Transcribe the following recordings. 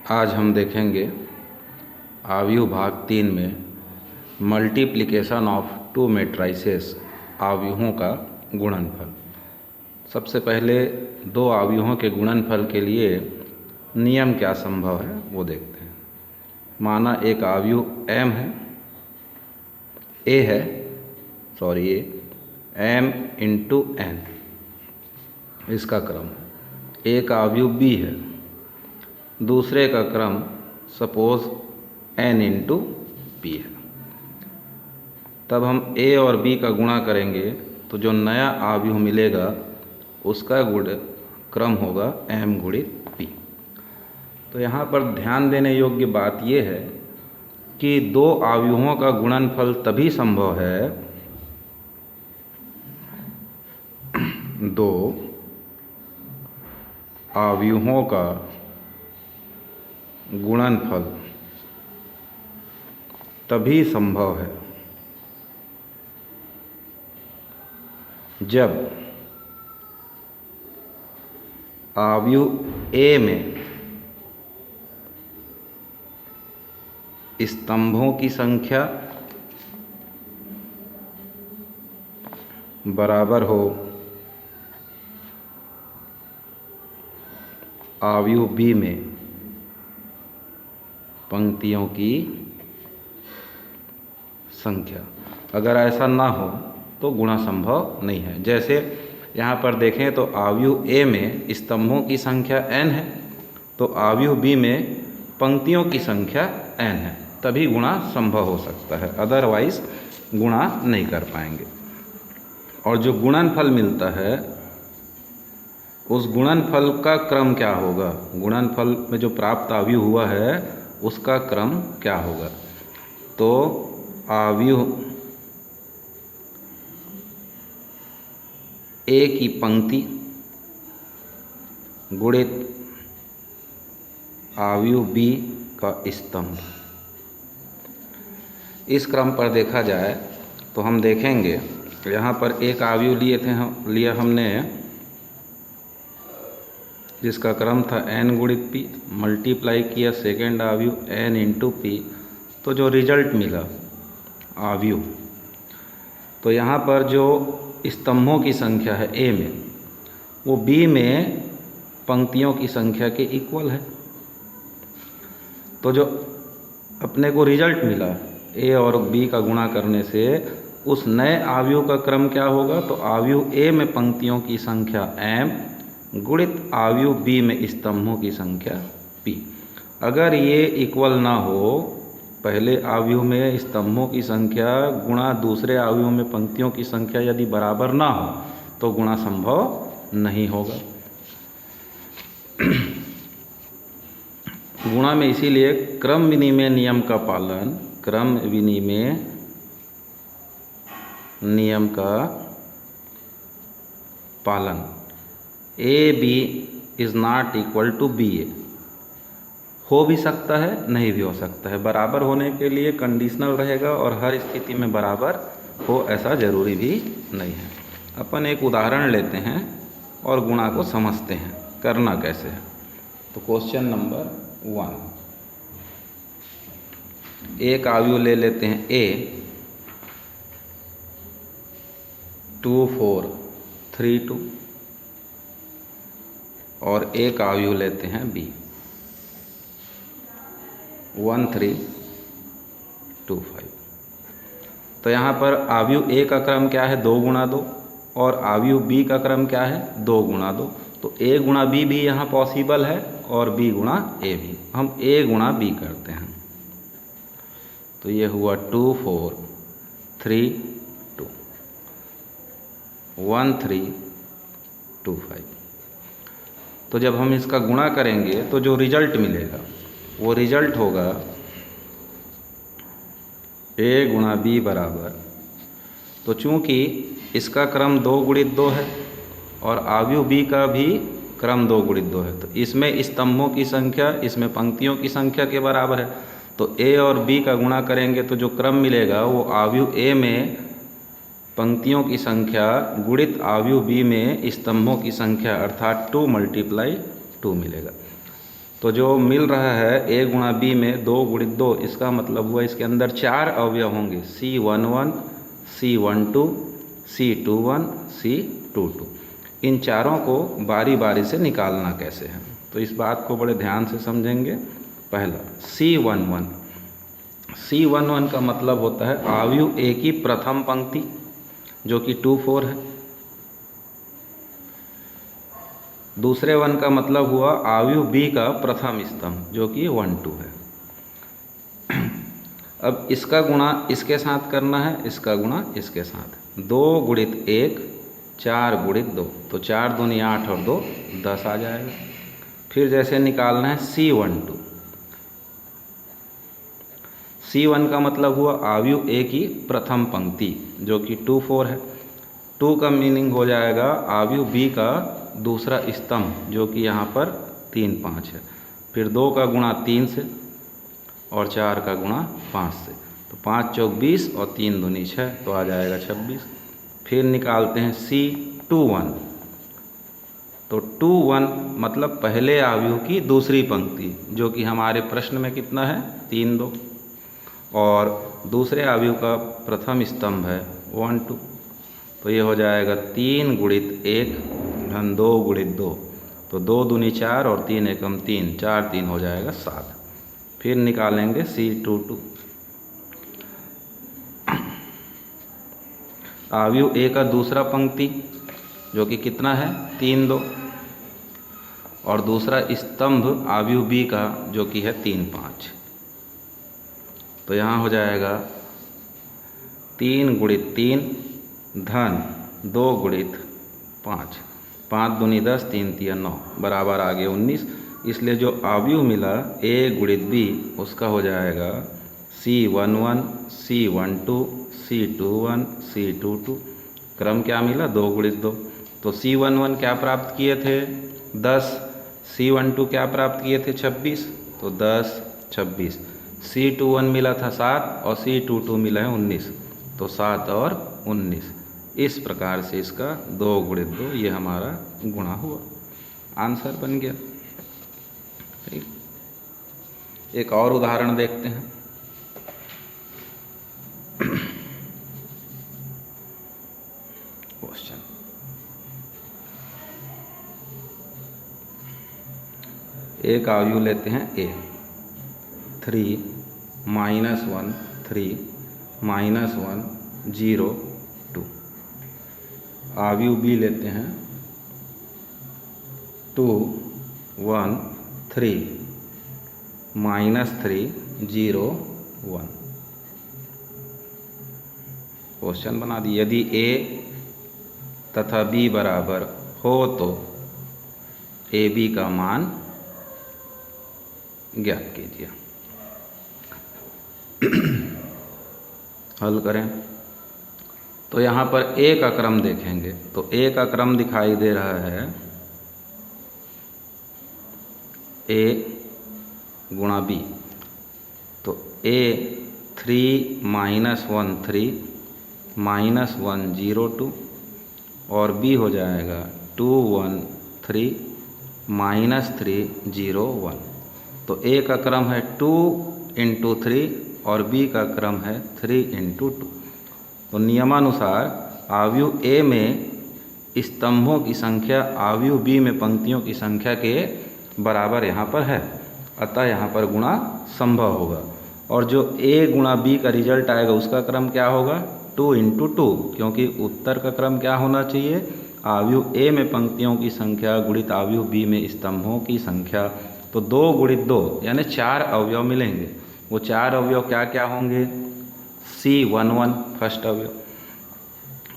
आज हम देखेंगे आव्यूह भाग 3 में मल्टीप्लिकेशन ऑफ टू मैट्रिसेस आव्यूहों का गुणनफल। सबसे पहले दो आव्यूहों के गुणनफल के लिए नियम क्या संभव है वो देखते हैं। माना एक आव्यूह m है, a है, m इंटू n इसका क्रम। एक आव्यूह b है, दूसरे का क्रम सपोज n इंटू पी है। तब हम a और b का गुणा करेंगे तो जो नया आव्यूह मिलेगा उसका क्रम होगा m गुणित p। तो यहाँ पर ध्यान देने योग्य बात यह है कि दो आव्यूहों का गुणनफल तभी संभव है, दो आव्यूहों का गुणनफल तभी संभव है जब आव्यूह A में स्तंभों की संख्या बराबर हो आव्यूह B में पंक्तियों की संख्या। अगर ऐसा ना हो तो गुणा संभव नहीं है। जैसे यहाँ पर देखें तो आव्यूह A में स्तंभों की संख्या n है, तो आव्यूह B में पंक्तियों की संख्या n है, तभी गुणा संभव हो सकता है, अदरवाइज गुणा नहीं कर पाएंगे। और जो गुणनफल मिलता है उस गुणनफल का क्रम क्या होगा, गुणनफल में जो प्राप्त आव्यूह हुआ है उसका क्रम क्या होगा। तो आव्यूह A की पंक्ति गुणित आव्यूह B का स्तंभ। इस क्रम पर देखा जाए तो हम देखेंगे यहाँ पर एक आव्यूह लिया हमने जिसका क्रम था n गुणित p, मल्टीप्लाई किया सेकेंड आव्यूह n इंटू p, तो जो रिजल्ट मिला आव्यूह, तो यहाँ पर जो स्तंभों की संख्या है A में वो B में पंक्तियों की संख्या के इक्वल है। तो जो अपने को रिजल्ट मिला A और B का गुणा करने से उस नए आव्यूह का क्रम क्या होगा, तो आव्यूह A में पंक्तियों की संख्या m गुणित आव्यूह B में स्तंभों की संख्या p। अगर ये इक्वल ना हो, पहले आव्यूह में स्तंभों की संख्या गुणा दूसरे आव्यूह में पंक्तियों की संख्या यदि बराबर ना हो तो गुणा संभव नहीं होगा। गुणा में इसीलिए क्रम विनिमय नियम का पालन, क्रम विनिमय नियम का पालन, AB is not equal to BA हो भी सकता है, नहीं भी हो सकता है। बराबर होने के लिए कंडीशनल रहेगा और हर स्थिति में बराबर हो ऐसा जरूरी भी नहीं है। अपन एक उदाहरण लेते हैं और गुणा को समझते हैं करना कैसे है। तो क्वेश्चन नंबर 1, एक आव्यूह ले लेते हैं A 2 4 3 2 और एक आव्यूह लेते हैं B 1 3 2 5। तो यहाँ पर आव्यूह A का क्रम क्या है, 2 गुणा 2, और आव्यूह B का क्रम क्या है, 2 गुणा 2। तो A गुणा B भी यहाँ पॉसिबल है और B गुणा A भी। हम A गुणा B करते हैं तो ये हुआ 2 4 3 2 1 3 2 5। तो जब हम इसका गुणा करेंगे तो जो रिजल्ट मिलेगा वो रिजल्ट होगा A गुणा B बराबर, तो चूँकि इसका क्रम 2 गुणित 2 है और आव्यूह B का भी क्रम 2 गुणित 2 है, तो इसमें स्तंभों की संख्या इसमें पंक्तियों की संख्या के बराबर है। तो A और B का गुणा करेंगे तो जो क्रम मिलेगा वो आव्यूह A में पंक्तियों की संख्या गुणित आव्यूह B में स्तंभों की संख्या अर्थात 2 × 2 मिलेगा। तो जो मिल रहा है ए गुणा बी में 2 गुणित 2, इसका मतलब हुआ इसके अंदर 4 अवयव होंगे, C11, C12, C21, C22। इन चारों को बारी बारी से निकालना कैसे है, तो इस बात को बड़े ध्यान से समझेंगे। पहला C11, C11 का मतलब होता है आव्यूह ए की प्रथम पंक्ति जो कि 2, 4 है। दूसरे 1 का मतलब हुआ आव्यूह बी का प्रथम स्तंभ जो कि 1, 2 है। अब इसका गुणा इसके साथ करना है, इसका गुणा इसके साथ। 2 गुणित 1 4 गुणित 2, तो 4 दूनी 8 और 2 10 आ जाएगा। फिर जैसे निकालना है C12, C1 का मतलब हुआ आव्यूह ए की प्रथम पंक्ति जो कि 2, 4 है। 2 का मीनिंग हो जाएगा आव्यूह बी का दूसरा स्तंभ जो कि यहाँ पर 3, 5 है। फिर 2 का गुणा 3 से और 4 का गुणा 5 से, तो 5 चौक 20 और 3 दूनी 6, तो आ जाएगा 26। फिर निकालते हैं C21, तो 21 मतलब पहले आव्यूह की दूसरी पंक्ति जो कि हमारे प्रश्न में कितना है 3, 2, और दूसरे आव्यूह का प्रथम स्तंभ है 1, 2, तो ये हो जाएगा 3 गुणित 1 धन 2 गुणित 2, तो 2 दूनी 4 और 3 एकम 3, 4 3 हो जाएगा 7। फिर निकालेंगे C22, आव्यूह ए का दूसरा पंक्ति जो कि कितना है 3, 2, और दूसरा स्तंभ आव्यूह बी का जो कि है 3, 5, तो यहाँ हो जाएगा 3 गुणित 3 धन 2 गुणित 5, 5 दूनी 10, 3 तिया 9, बराबर आ गए 19। इसलिए जो आव्यूह मिला ए गुणित बी उसका हो जाएगा C11, C12, C21, C22। क्रम क्या मिला 2 गुणित 2, तो C11 क्या प्राप्त किए थे 10, C12 क्या प्राप्त किए थे 26, तो 10, 26। C21 मिला था 7 और C22 मिला है 19, तो 7 और 19। इस प्रकार से इसका 2 गुणित 2 ये हमारा गुणा हुआ, आंसर बन गया। ठीक, एक और उदाहरण देखते हैं। क्वेश्चन एक आव्यूह लेते हैं ए, 3 -1 3 -1 0 2। आव्यूह बी लेते हैं 2 1 3 -3 0 1। क्वेश्चन बना दिए, यदि ए तथा बी बराबर हो तो ए बी का मान ज्ञात कीजिए। हल करें तो यहाँ पर ए का क्रम देखेंगे, तो ए का क्रम दिखाई दे रहा है ए गुणा बी, तो ए 3 -1 3 -1 0 2, और बी हो जाएगा 2 1 3 -3 0 1। तो ए का क्रम है 2 × 3 और बी का क्रम है 3 × 2। तो नियमानुसार आव्यूह ए में स्तंभों की संख्या आव्यूह बी में पंक्तियों की संख्या के बराबर यहाँ पर है, अतः यहाँ पर गुणा संभव होगा। और जो ए गुणा बी का रिजल्ट आएगा उसका क्रम क्या होगा 2 × 2, क्योंकि उत्तर का क्रम क्या होना चाहिए आव्यूह ए में पंक्तियों की संख्या गुणित आव्यूह बी में स्तंभों की संख्या। तो 2 × 2 यानी 4 अवयव मिलेंगे। वो 4 अवयव क्या क्या होंगे, C11 फर्स्ट अवयव,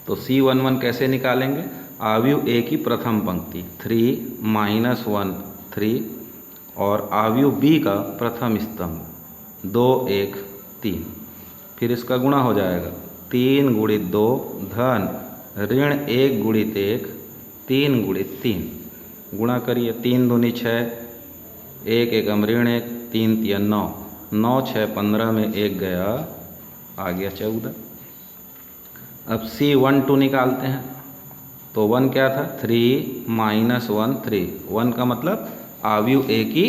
तो C11 कैसे निकालेंगे, आव्यूह ए की प्रथम पंक्ति 3 -1 3, और आव्यूह बी का प्रथम स्तंभ 2 1 3। फिर इसका गुणा हो जाएगा 3 × 2 धन ऋण 1 × 1 3 × 3। गुणा करिए, 3 दूनी 6, 1 एकम ऋण 1, 3 तिया 9, 9 6 15 में 1 गया, आ गया 14। अब C12 निकालते हैं, तो 1 क्या था 3 -1 3, 1 का मतलब आव्यूह ए की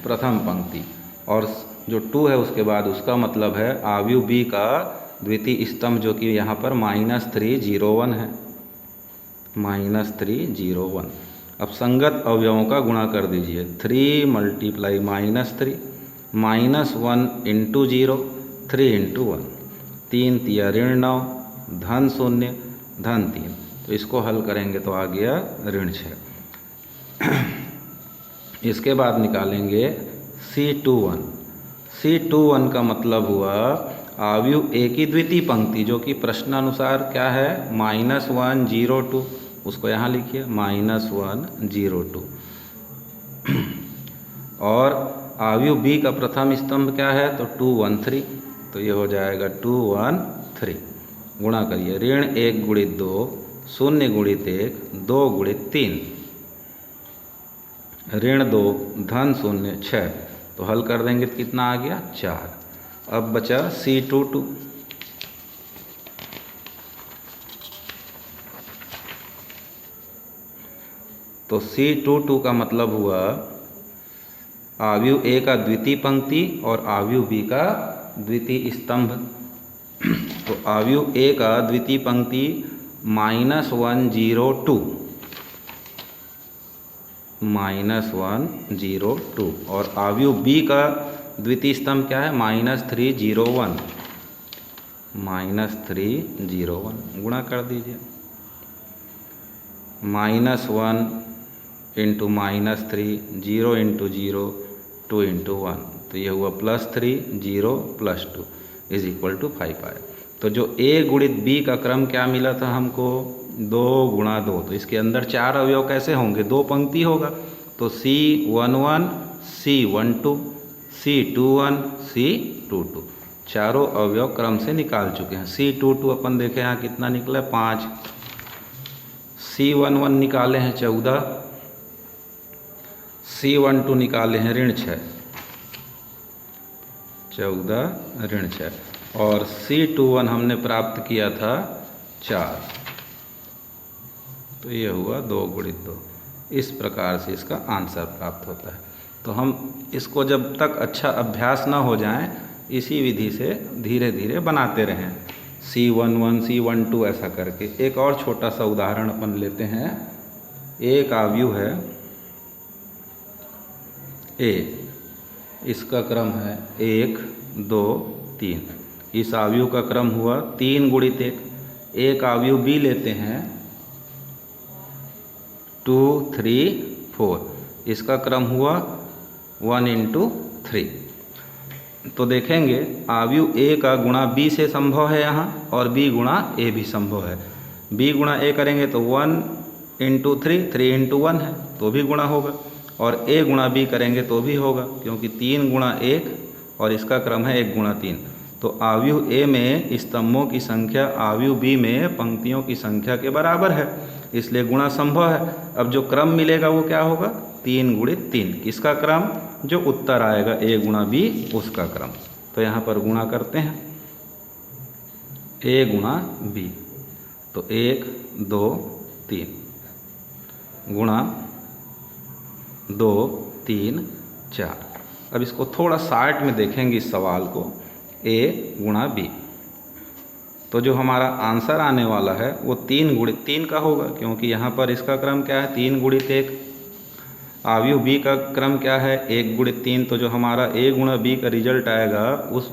प्रथम पंक्ति, और जो 2 है उसके बाद उसका मतलब है अवयव बी का द्वितीय स्तंभ, जो कि यहाँ पर -301 है, -301। अब संगत अवयवों का गुणा कर दीजिए। 3 × -3 -1 इंटू 0 3 इंटू 1, 3 तिया ऋण 9 धन 0 धन 3। तो इसको हल करेंगे तो आ गया ऋण 6। इसके बाद निकालेंगे C21। C21 का मतलब हुआ अवयव ए की द्वितीय पंक्ति, जो कि प्रश्नानुसार क्या है -102, उसको यहाँ लिखिए -102। और अवयव बी का प्रथम स्तंभ क्या है तो 213, तो ये हो जाएगा 213। गुणा करिए, ऋण 1 × 2 0 × 1 2 × 3 ऋण 2 धन 0 6। तो हल कर देंगे तो कितना आ गया 4। अब बचा C22। तो C22 का मतलब हुआ अवयव ए का द्वितीय पंक्ति और अवयव बी का द्वितीय स्तंभ। तो अवयव ए का द्वितीय पंक्ति -102 और अवयव बी का द्वितीय स्तंभ क्या है -301 गुणा कर दीजिए। -1 इंटू -3 0 इंटू 0 2 इंटू 1, तो ये हुआ +3 0 +2 = 5 आया। तो जो A × B का क्रम क्या मिला था हमको 2 × 2, तो इसके अंदर 4 अवयव कैसे होंगे, 2 पंक्ति होगा। तो C11 C12 C21 C22 चारों अवयव क्रम से निकाल चुके हैं। C22 अपन देखें यहाँ कितना निकला 5, C11 निकाले हैं 14, C12 निकाले हैं ऋण 6 14 ऋण 6, और C21 हमने प्राप्त किया था 4, तो ये हुआ 2 × 2। इस प्रकार से इसका आंसर प्राप्त होता है। तो हम इसको जब तक अच्छा अभ्यास ना हो जाए इसी विधि से धीरे धीरे बनाते रहें, C11 C12 ऐसा करके। एक और छोटा सा उदाहरण अपन लेते हैं। एक अवयव है A, इसका क्रम है 1 2 3। इस अवयव का क्रम हुआ 3 × 1। एक अवयव B लेते हैं 2 3 4, इसका क्रम हुआ 1 इंटू 3। तो देखेंगे अवयव A का गुणा B से संभव है यहाँ, और B गुणा A भी संभव है। B गुणा A करेंगे तो 1 इंटू 3 3 इंटू 1 है तो भी गुणा होगा, और A गुणा B करेंगे तो भी होगा, क्योंकि 3 × 1 और इसका क्रम है 1 × 3। तो अवयव A में स्तंभों की संख्या अवयव B में पंक्तियों की संख्या के बराबर है, इसलिए गुणा संभव है। अब जो क्रम मिलेगा वो क्या होगा 3 × 3। किसका क्रम, जो उत्तर आएगा A × B उसका क्रम। तो यहाँ पर गुणा करते हैं A × B, तो 1 2 3 गुणा 2 3 4। अब इसको थोड़ा शार्ट में देखेंगे इस सवाल को, A × B। तो जो हमारा आंसर आने वाला है वो 3 × 3 का होगा, क्योंकि यहाँ पर इसका क्रम क्या है 3 × 1। अवयव B का क्रम क्या है 1 × 3। तो जो हमारा A × B का रिजल्ट आएगा उस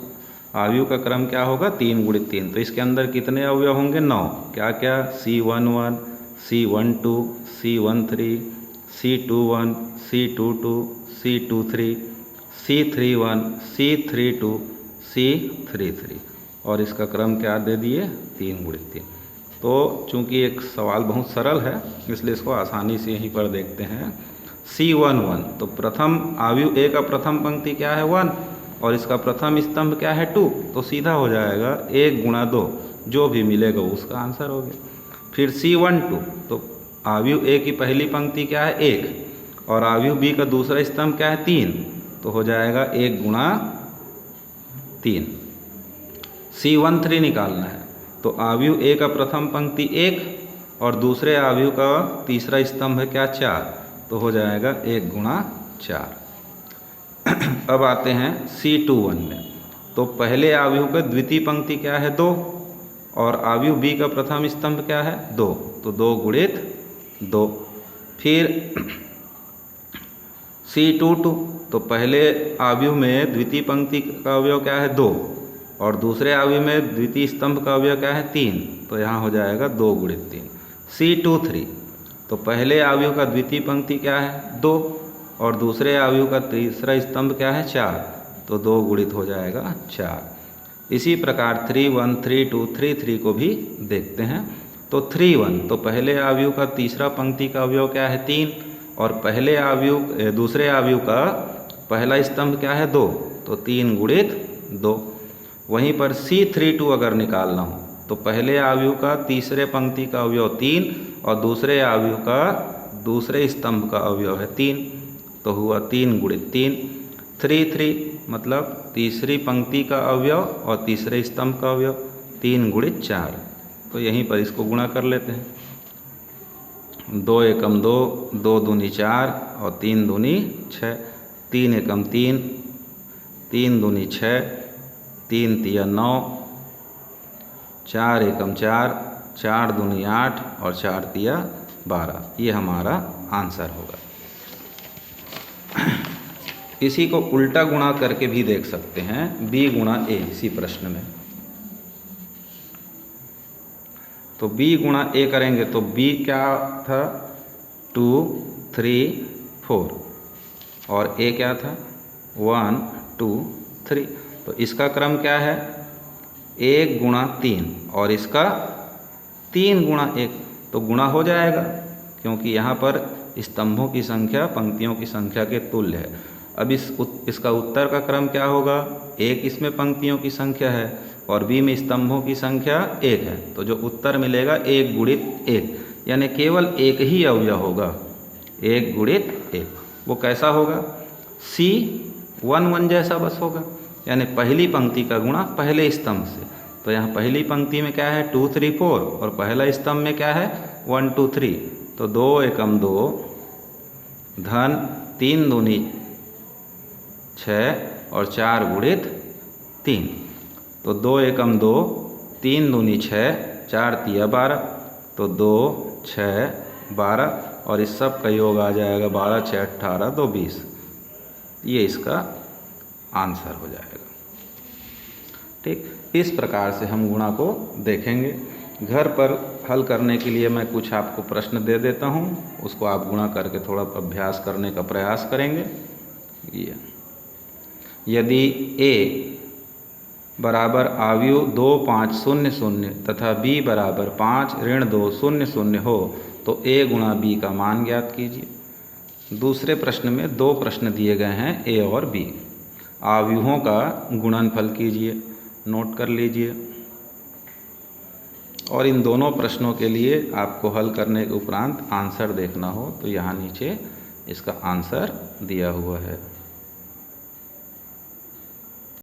अवयव का क्रम क्या होगा 3 × 3। तो इसके अंदर कितने अवयव होंगे 9। क्या क्या C11 C12 C13 C21 C22 C23 C31 C32 C33, और इसका क्रम क्या दे दिए 3 × 3। तो चूंकि एक सवाल बहुत सरल है इसलिए इसको आसानी से यहीं पर देखते हैं। C11, तो प्रथम अवयव A का प्रथम पंक्ति क्या है 1, और इसका प्रथम स्तंभ क्या है 2, तो सीधा हो जाएगा 1 × 2, जो भी मिलेगा उसका आंसर हो गया। फिर C12, तो अवयव A की पहली पंक्ति क्या है 1, और अवयव B का दूसरा स्तंभ क्या है 3, तो हो जाएगा 1 × 3। C13 निकालना है, तो अवयव A का प्रथम पंक्ति 1 और दूसरे अवयव का तीसरा स्तंभ है क्या 4, तो हो जाएगा 1 × 4। अब आते हैं C21 में। तो पहले अवयव का द्वितीय पंक्ति क्या है 2 और अवयव बी का प्रथम स्तंभ क्या है 2, तो 2 गुणित 2। फिर C22, तो पहले अवयव में द्वितीय पंक्ति का अवयव क्या है 2 और दूसरे अवयव में द्वितीय स्तंभ का अवयव क्या है 3, तो यहाँ हो जाएगा 2 गुणित 3। C23, तो पहले अवयव का द्वितीय पंक्ति क्या है 2 और दूसरे अवयव का तीसरा स्तंभ क्या है 4, तो 2 गुणित हो जाएगा 4। इसी प्रकार 31, 32, 33 को भी देखते हैं। तो 31, तो पहले अवयव का तीसरा पंक्ति का अवयव क्या है 3 और पहले अवयव दूसरे अवयव का पहला स्तंभ क्या है 2, तो 3 गुणित 2। वहीं पर C32 अगर निकालना हो तो पहले अवयव का तीसरे पंक्ति का अवयव 3 और दूसरे अवयव का दूसरे स्तंभ का अवयव है 3, तो हुआ 3 गुणित 3। 33 मतलब तीसरी पंक्ति का अवयव और तीसरे स्तंभ का अवयव 3 गुणित 4, तो यहीं पर इसको गुणा कर लेते हैं। 2 एकम 2, 2 दूनी 4 और 3 दूनी 6, 3 एकम 3, 3 दूनी 6, 3 तिया 9, 4 एकम 4, 4 दूनी 8 और 4 तिया 12, ये हमारा आंसर होगा। इसी को उल्टा गुणा करके भी देख सकते हैं, b गुणा a इसी प्रश्न में। तो b गुणा a करेंगे तो b क्या था 2, 3, 4 और a क्या था 1, 2, 3। तो इसका क्रम क्या है 1 गुणा 3 और इसका 3 गुणा 1, तो गुणा हो जाएगा क्योंकि यहाँ पर स्तंभों की संख्या पंक्तियों की संख्या के तुल्य है। अब इसका उत्तर का क्रम क्या होगा, 1 इसमें पंक्तियों की संख्या है और b में स्तंभों की संख्या 1 है, तो जो उत्तर मिलेगा 1 गुणित 1, यानी केवल एक ही अवयव होगा 1 गुणित 1। वो कैसा होगा C11 जैसा बस होगा, यानी पहली पंक्ति का गुणा पहले स्तंभ से। तो यहाँ पहली पंक्ति में क्या है 2, 3, 4 और पहला स्तंभ में क्या है 1, 2, 3, तो 2 एकम 2 धन 3 दूनी 6 और 4 गुणित 3, तो 2 एकम 2, 3 दूनी 6, 4 तिया 12, तो 2, 6, 12 और इस सब का योग आ जाएगा 12, 6, 18, 2, 20। ये इसका आंसर हो जाएगा। ठीक, इस प्रकार से हम गुणा को देखेंगे। घर पर हल करने के लिए मैं कुछ आपको प्रश्न दे देता हूँ, उसको आप गुणा करके थोड़ा अभ्यास करने का प्रयास करेंगे। ये यदि a बराबर अवयव 2, 5, 0, 0 तथा b बराबर 5, ऋण 2, 0, 0 हो तो a गुणा b का मान ज्ञात कीजिए। दूसरे प्रश्न में 2 प्रश्न दिए गए हैं a और b। अवयवों का गुणनफल कीजिए, नोट कर लीजिए। और इन दोनों प्रश्नों के लिए आपको हल करने के उपरांत आंसर देखना हो तो यहाँ नीचे इसका आंसर दिया हुआ है।